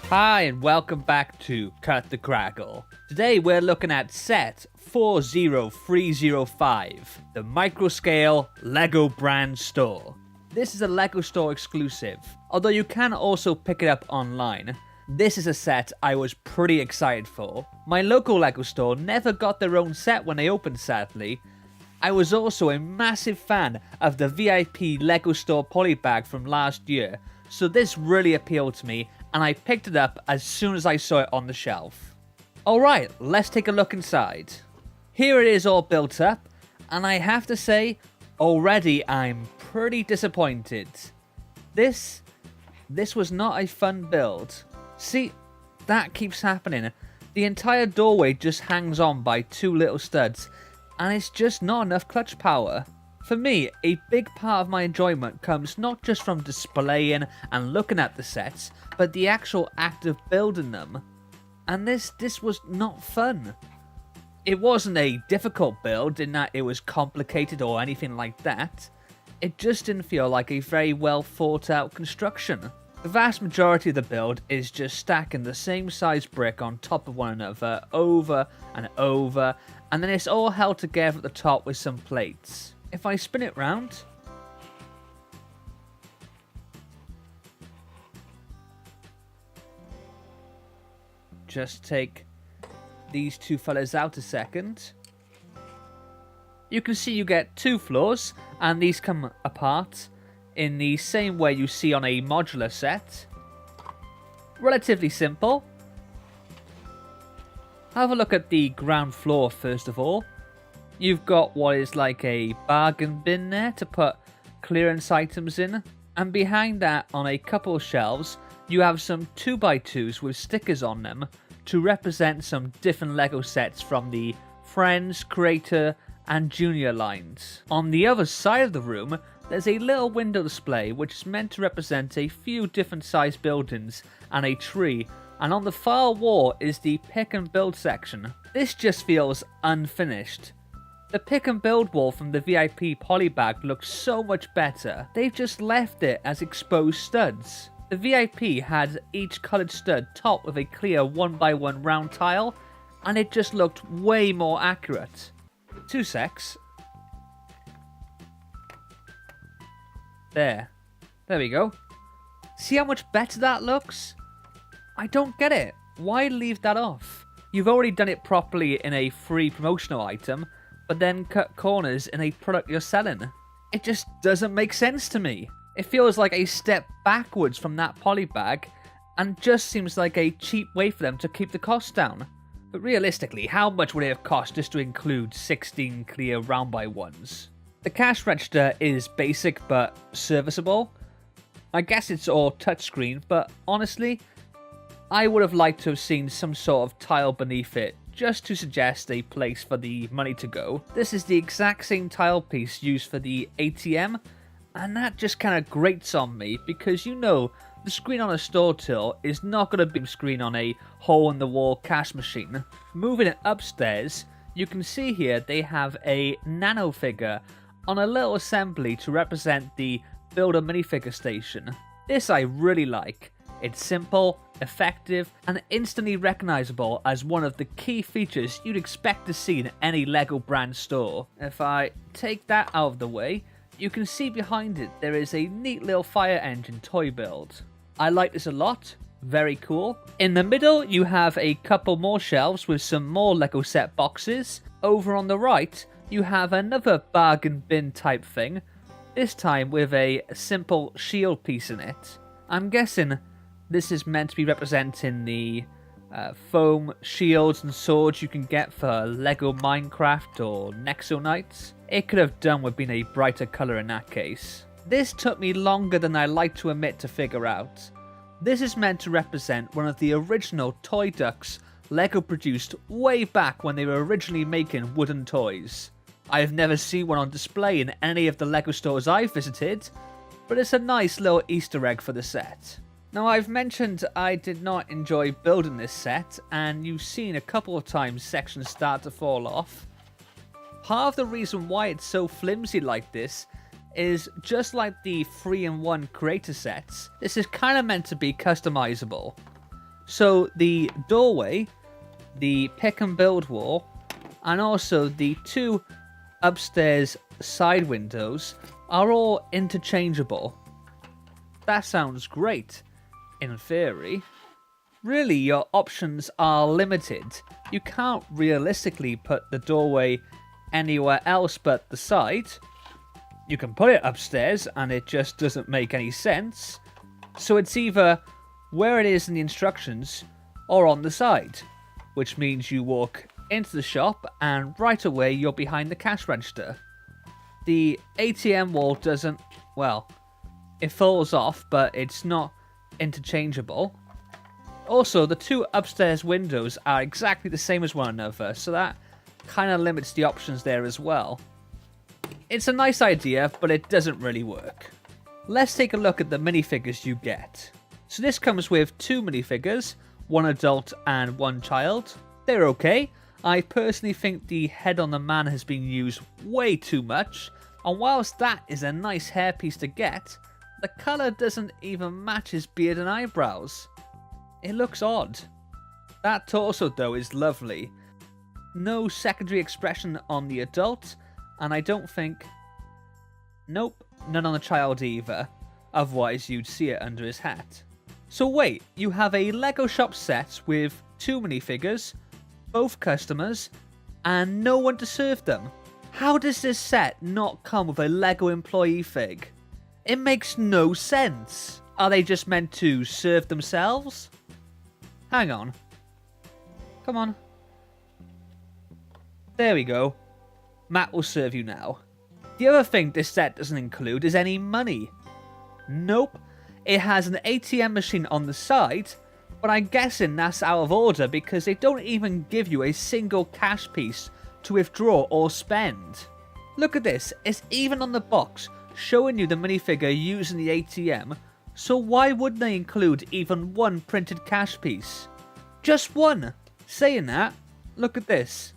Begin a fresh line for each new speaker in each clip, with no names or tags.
Hi and welcome back to Cut the Crackle. Today we're looking at set 40305, the Microscale LEGO brand store. This is a LEGO store exclusive, although you can also pick it up online. This is a set I was pretty excited for. My local LEGO store never got their own set when they opened, sadly. I was also a massive fan of the VIP LEGO store polybag from last year, so this really appealed to me and I picked it up as soon as I saw it on the shelf. Alright, let's take a look inside. Here it is all built up, and I have to say, already I'm pretty disappointed. This was not a fun build. See, that keeps happening. The entire doorway just hangs on by two little studs, and it's just not enough clutch power. For me, a big part of my enjoyment comes not just from displaying and looking at the sets, but the actual act of building them. And this was not fun. It wasn't a difficult build in that it was complicated or anything like that. It just didn't feel like a very well thought out construction. The vast majority of the build is just stacking the same size brick on top of one another over and over, and then it's all held together at the top with some plates. If I spin it round, just take these two fellas out a second. You can see you get two floors, and these come apart in the same way you see on a modular set. Relatively simple. Have a look at the ground floor first of all. You've got what is like a bargain bin there to put clearance items in, and behind that on a couple of shelves you have some 2x2s with stickers on them to represent some different LEGO sets from the Friends, Creator and Junior lines. On the other side of the room there's a little window display which is meant to represent a few different sized buildings and a tree, and on the far wall is the pick and build section. This just feels unfinished. The pick and build wall from the VIP polybag looks so much better. They've just left it as exposed studs. The VIP had each coloured stud topped with a clear 1x1 round tile, and it just looked way more accurate. 2 secs. There we go. See how much better that looks? I don't get it. Why leave that off? You've already done it properly in a free promotional item, but then cut corners in a product you're selling. It just doesn't make sense to me. It feels like a step backwards from that polybag, and just seems like a cheap way for them to keep the cost down. But realistically, how much would it have cost just to include 16 clear round by ones? The cash register is basic but serviceable. I guess it's all touchscreen, but honestly, I would have liked to have seen some sort of tile beneath it, just to suggest a place for the money to go. This is the exact same tile piece used for the ATM, and that just kind of grates on me because you know the screen on a store till is not going to be a screen on a hole-in-the-wall cash machine. Moving it upstairs, you can see here they have a nano figure on a little assembly to represent the Builder minifigure station. This I really like. It's simple, effective, and instantly recognizable as one of the key features you'd expect to see in any LEGO brand store. If I take that out of the way, you can see behind it there is a neat little fire engine toy build. I like this a lot, very cool. In the middle you have a couple more shelves with some more LEGO set boxes. Over on the right you have another bargain bin type thing, this time with a simple shield piece in it. I'm guessing this is meant to be representing the foam shields and swords you can get for LEGO Minecraft or Nexo Knights. It could have done with being a brighter colour in that case. This took me longer than I like to admit to figure out. This is meant to represent one of the original toy ducks LEGO produced way back when they were originally making wooden toys. I've never seen one on display in any of the LEGO stores I've visited, but it's a nice little Easter egg for the set. Now, I've mentioned I did not enjoy building this set, and you've seen a couple of times sections start to fall off. Part of the reason why it's so flimsy like this is just like the 3-in-1 creator sets, this is kind of meant to be customizable. So the doorway, the pick and build wall, and also the 2 upstairs side windows are all interchangeable. That sounds great, in theory. Really, your options are limited. You can't realistically put the doorway anywhere else but the side. You can put it upstairs and it just doesn't make any sense. So it's either where it is in the instructions or on the side, which means you walk into the shop and right away you're behind the cash register. The ATM wall doesn't, well, it falls off, but it's not interchangeable. Also, the 2 upstairs windows are exactly the same as one another, so that kind of limits the options there as well. It's a nice idea, but it doesn't really work. Let's take a look at the minifigures you get. So this comes with 2 minifigures, 1 adult and 1 child. They're okay. I personally think the head on the man has been used way too much, and whilst that is a nice hairpiece to get, the colour doesn't even match his beard and eyebrows. It looks odd. That torso though is lovely. No secondary expression on the adult, and I don't think... Nope, none on the child either. Otherwise you'd see it under his hat. So wait, you have a Lego shop set with 2 minifigures, both customers, and no one to serve them. How does this set not come with a Lego employee fig? It makes no sense. Are they just meant to serve themselves? Hang on. Come on. There we go. Matt will serve you now. The other thing this set doesn't include is any money. Nope. It has an ATM machine on the side, but I'm guessing that's out of order because they don't even give you a single cash piece to withdraw or spend. Look at this. It's even on the box showing you the minifigure using the ATM, so why wouldn't they include even 1 printed cash piece? Just 1! Saying that, look at this.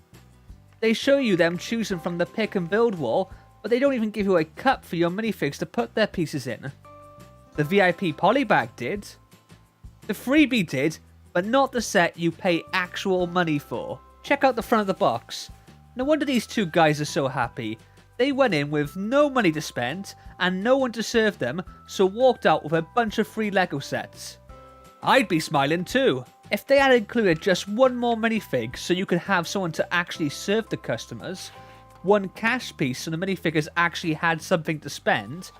They show you them choosing from the pick and build wall, but they don't even give you a cup for your minifigs to put their pieces in. The VIP polybag did. The freebie did, but not the set you pay actual money for. Check out the front of the box. No wonder these 2 guys are so happy. They went in with no money to spend and no one to serve them, so walked out with a bunch of free Lego sets. I'd be smiling too. If they had included just 1 more minifig so you could have someone to actually serve the customers, 1 cash piece so the minifigures actually had something to spend,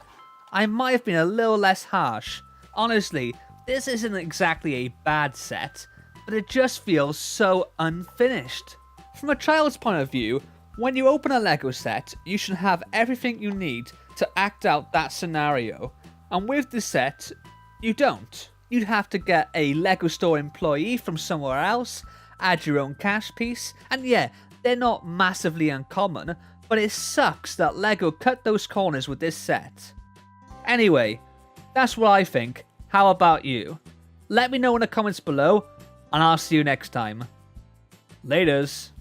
I might have been a little less harsh. Honestly, this isn't exactly a bad set, but it just feels so unfinished. From a child's point of view, when you open a Lego set, you should have everything you need to act out that scenario, and with this set, you don't. You'd have to get a Lego store employee from somewhere else, add your own cash piece, and yeah, they're not massively uncommon, but it sucks that Lego cut those corners with this set. Anyway, that's what I think. How about you? Let me know in the comments below, and I'll see you next time. Laters.